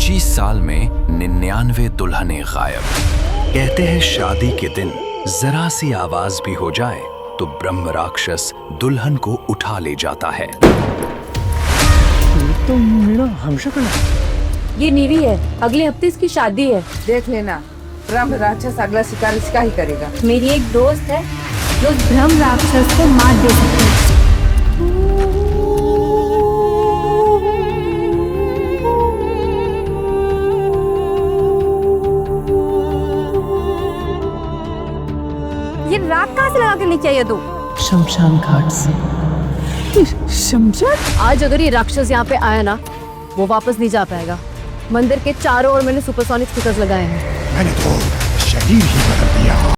25 साल में 99 दुल्हनें गायब। कहते हैं शादी के दिन जरा सी आवाज भी हो जाए तो ब्रह्म राक्षस दुल्हन को उठा ले जाता है। तो मेरा हमशक्ल है। ये नीवी है, अगले हफ्ते इसकी शादी है। देख लेना, ब्रह्म राक्षस अगला शिकार इसका ही करेगा। मेरी एक दोस्त है जो ब्रह्म राक्षस को मात दे सकती है। ये रात कहाँ से लगा के लेके आई है तू? शमशान घाट से। शमशान? आज अगर ये राक्षस यहाँ पे आया ना, वो वापस नहीं जा पाएगा। मंदिर के चारों ओर मैंने सुपरसोनिक स्पीकर्स लगाए हैं। मैंने तो शरीर ही बदल दिया।